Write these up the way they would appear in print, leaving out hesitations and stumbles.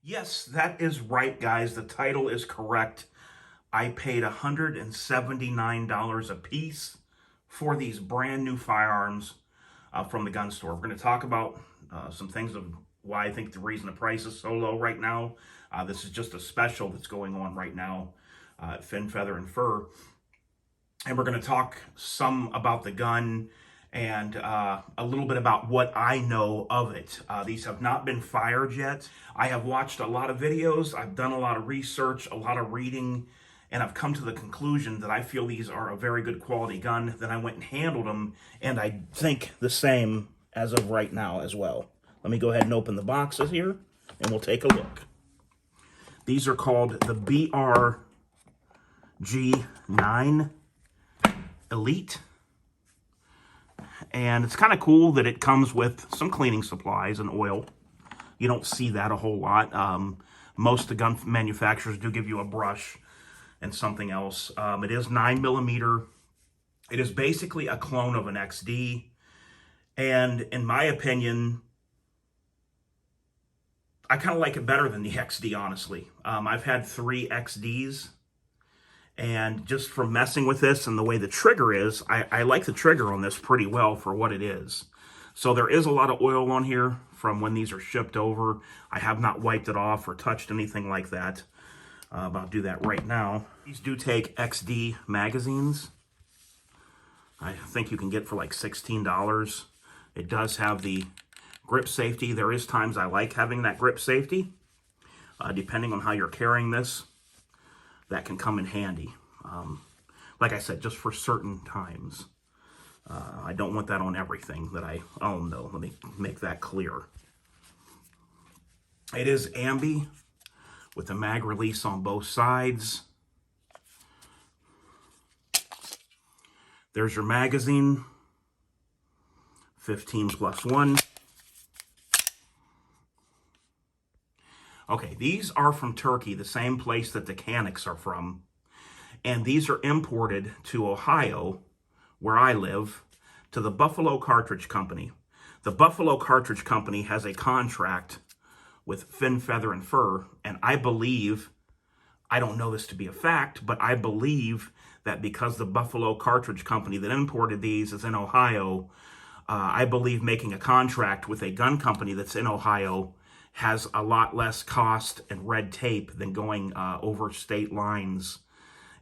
Yes, that is right, guys. The title is correct. I paid $179 a piece for these brand new firearms from the gun store. We're going to talk about some things of why I think the reason the price is so low right now. This is just a special that's going on right now at Fin, Feather, and Fur. And we're going to talk some about the gun and a little bit about what I know of it. These have not been fired yet. I have watched a lot of videos, I've done a lot of research, a lot of reading, and I've come to the conclusion that I feel these are a very good quality gun. Then I went and handled them, and I think the same as of right now as well. Let me go ahead and open the boxes here, and we'll take a look. These are called the BRG9 Elite. And it's kind of cool that it comes with some cleaning supplies and oil. You don't see that a whole lot. Most of the gun manufacturers do give you a brush and something else. It is 9mm. It is basically a clone of an XD. And in my opinion, I kind of like it better than the XD, honestly. I've had 3 XDs. And just from messing with this and the way the trigger is, I like the trigger on this pretty well for what it is. So there is a lot of oil on here from when these are shipped over. I have not wiped it off or touched anything like that. But I'll do that right now. These do take XD magazines. I think you can get for like $16. It does have the grip safety. There is times I like having that grip safety. Depending on how you're carrying this, that can come in handy. Like I said, just for certain times. I don't want that on everything that I own, though. Let me make that clear. It is ambi with a mag release on both sides. There's your magazine, 15+1. Okay, these are from Turkey, the same place that the Caniks are from. And these are imported to Ohio, where I live, to the Buffalo Cartridge Company. The Buffalo Cartridge Company has a contract with Fin, Feather, and Fur, and I believe, I don't know this to be a fact, but I believe that because the Buffalo Cartridge Company that imported these is in Ohio, I believe making a contract with a gun company that's in Ohio has a lot less cost and red tape than going over state lines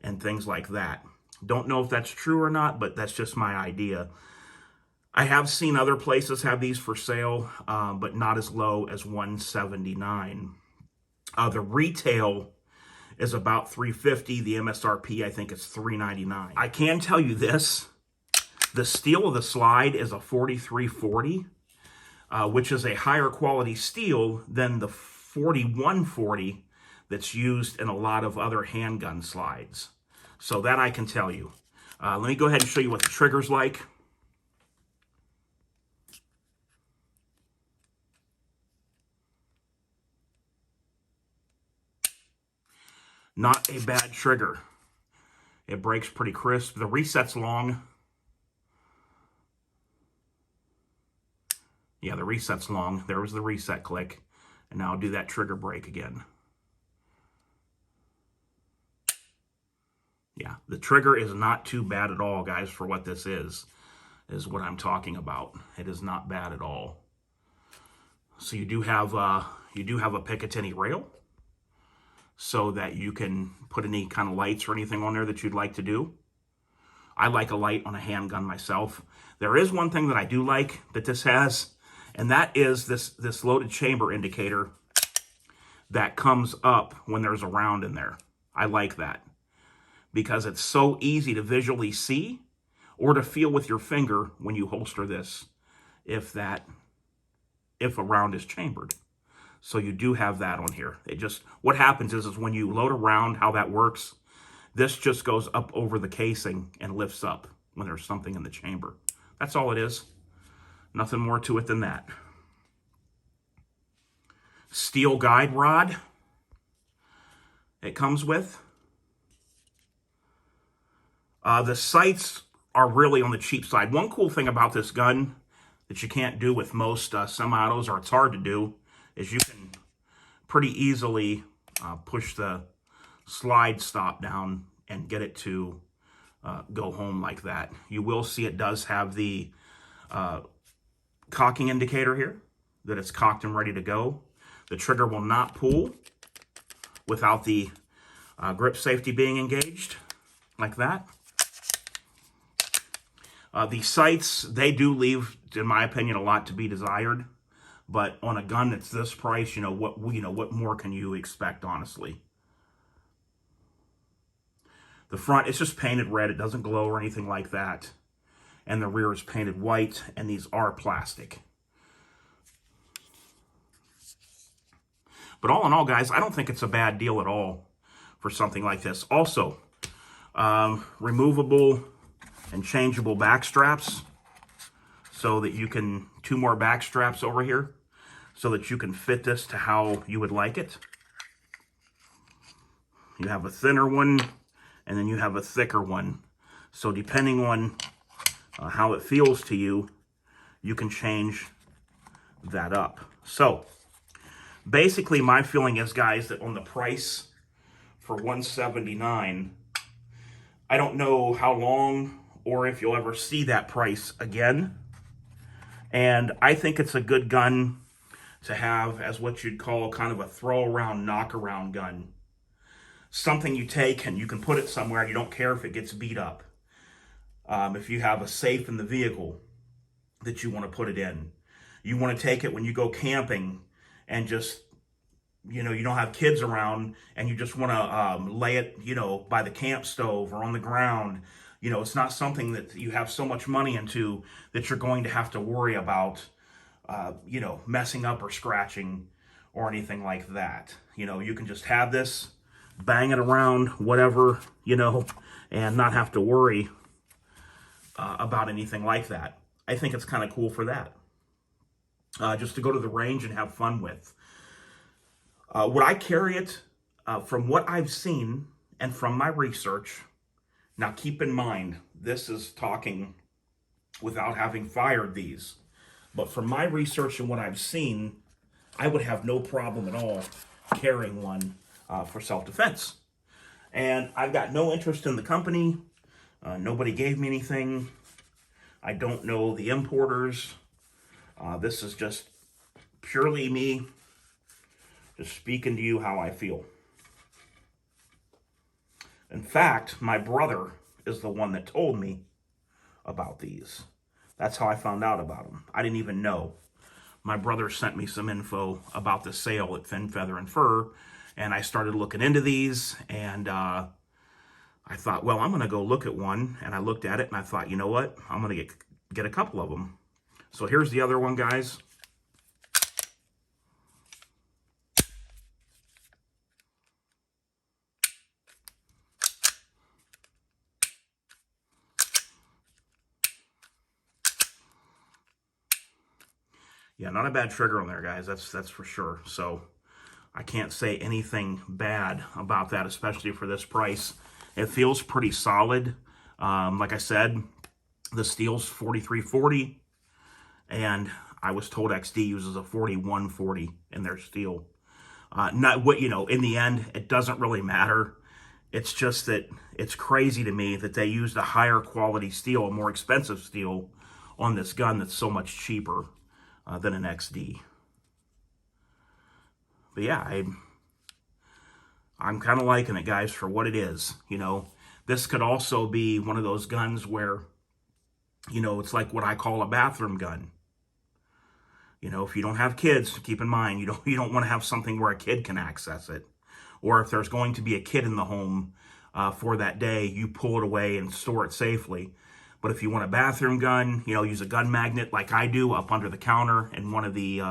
and things like that. Don't know if that's true or not, but that's just my idea. I have seen other places have these for sale, but not as low as $179. The retail is about $350. The MSRP, I think, is $399. I can tell you this. The steel of the slide is a 4340. Which is a higher quality steel than the 4140 that's used in a lot of other handgun slides. So that I can tell you. Let me go ahead and show you what the trigger's like. Not a bad trigger. It breaks pretty crisp. The reset's long. Yeah, the reset's long. There was the reset click. And now I'll do that trigger break again. Yeah, the trigger is not too bad at all, guys, for what this is what I'm talking about. It is not bad at all. So you do have a Picatinny rail so that you can put any kind of lights or anything on there that you'd like to do. I like a light on a handgun myself. There is one thing that I do like that this has, and that is this loaded chamber indicator that comes up when there's a round in there. I like that because it's so easy to visually see or to feel with your finger when you holster this if a round is chambered. So you do have that on here. What happens is when you load a round, how that works, this just goes up over the casing and lifts up when there's something in the chamber. That's all it is. Nothing more to it than that. Steel guide rod it comes with. The sights are really on the cheap side. One cool thing about this gun that you can't do with most semi-autos, or it's hard to do, is you can pretty easily push the slide stop down and get it to go home like that. You will see it does have the cocking indicator here, that it's cocked and ready to go. The trigger will not pull without the grip safety being engaged, like that. The sights, they do leave, in my opinion, a lot to be desired. But on a gun that's this price, what more can you expect, honestly? The front, it's just painted red. It doesn't glow or anything like that. And the rear is painted white, and these are plastic. But all in all, guys, I don't think it's a bad deal at all for something like this. Also, removable and changeable back straps, so that you can, 2 more back straps over here, so that you can fit this to how you would like it. You have a thinner one, and then you have a thicker one. So depending on how it feels to you, you can change that up. So basically my feeling is, guys, that on the price for $179, I don't know how long or if you'll ever see that price again. And I think it's a good gun to have as what you'd call kind of a throw around, knock around gun. Something you take and you can put it somewhere and you don't care if it gets beat up. If you have a safe in the vehicle that you want to put it in. You want to take it when you go camping and just, you don't have kids around and you just want to lay it, by the camp stove or on the ground. It's not something that you have so much money into that you're going to have to worry about, messing up or scratching or anything like that. You can just have this, bang it around, whatever, and not have to worry about anything like that. I think it's kind of cool for that. Just to go to the range and have fun with. Would I carry it? From what I've seen and from my research, now keep in mind, this is talking without having fired these. But from my research and what I've seen, I would have no problem at all carrying one for self-defense. And I've got no interest in the company. Nobody gave me anything. I don't know the importers. This is just purely me just speaking to you how I feel. In fact, my brother is the one that told me about these. That's how I found out about them. I didn't even know. My brother sent me some info about the sale at Fin, Feather, and Fur, and I started looking into these, and I thought, well, I'm going to go look at one, and I looked at it, and I thought, you know what? I'm going to get a couple of them. So here's the other one, guys. Yeah, not a bad trigger on there, guys. That's for sure. So I can't say anything bad about that, especially for this price. It feels pretty solid. Like I said, the steel's 4340, and I was told XD uses a 4140 in their steel. Not what in the end, it doesn't really matter. It's just that it's crazy to me that they used a higher quality steel, a more expensive steel, on this gun that's so much cheaper than an XD. But yeah, I'm kind of liking it, guys, for what it is. This could also be one of those guns where, it's like what I call a bathroom gun. If you don't have kids, keep in mind, you don't want to have something where a kid can access it. Or if there's going to be a kid in the home for that day, you pull it away and store it safely. But if you want a bathroom gun, use a gun magnet like I do up under the counter in one of the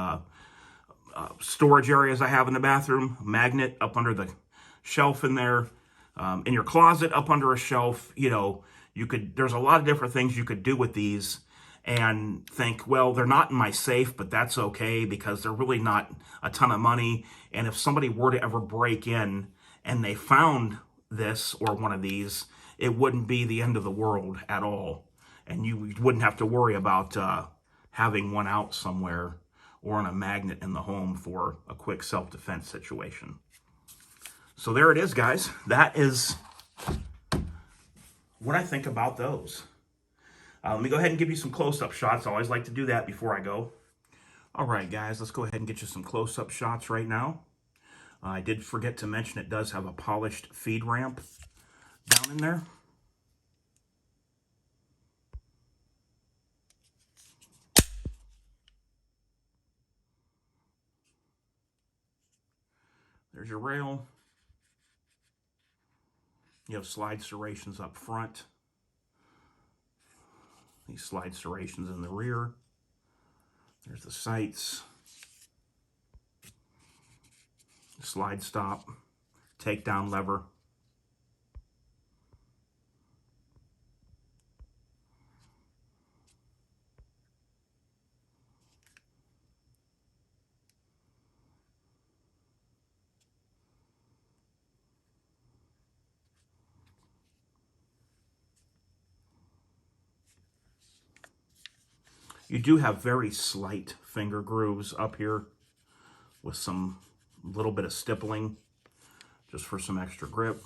storage areas I have in the bathroom. Magnet up under the shelf in there. In your closet up under a shelf. There's a lot of different things you could do with these and think, well, they're not in my safe, but that's okay because they're really not a ton of money. And if somebody were to ever break in and they found this or one of these, it wouldn't be the end of the world at all. And you wouldn't have to worry about having one out somewhere or on a magnet in the home for a quick self-defense situation. So there it is, guys. That is what I think about those. Let me go ahead and give you some close-up shots. I always like to do that before I go. All right, guys, let's go ahead and get you some close-up shots right now. I did forget to mention it does have a polished feed ramp down in there. There's your rail. You have slide serrations up front. These slide serrations in the rear. There's the sights. Slide stop. Takedown lever. You do have very slight finger grooves up here with some little bit of stippling just for some extra grip.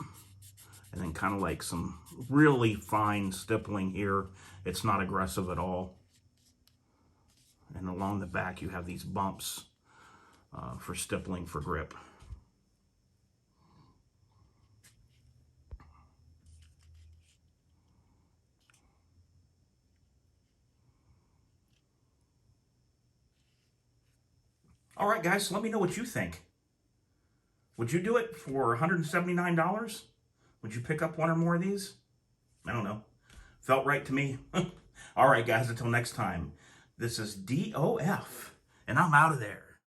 And then kind of like some really fine stippling here. It's not aggressive at all. And along the back you have these bumps for stippling for grip. All right, guys, so let me know what you think. Would you do it for $179? Would you pick up one or more of these? I don't know. Felt right to me. All right, guys, until next time. This is DOF, and I'm out of there.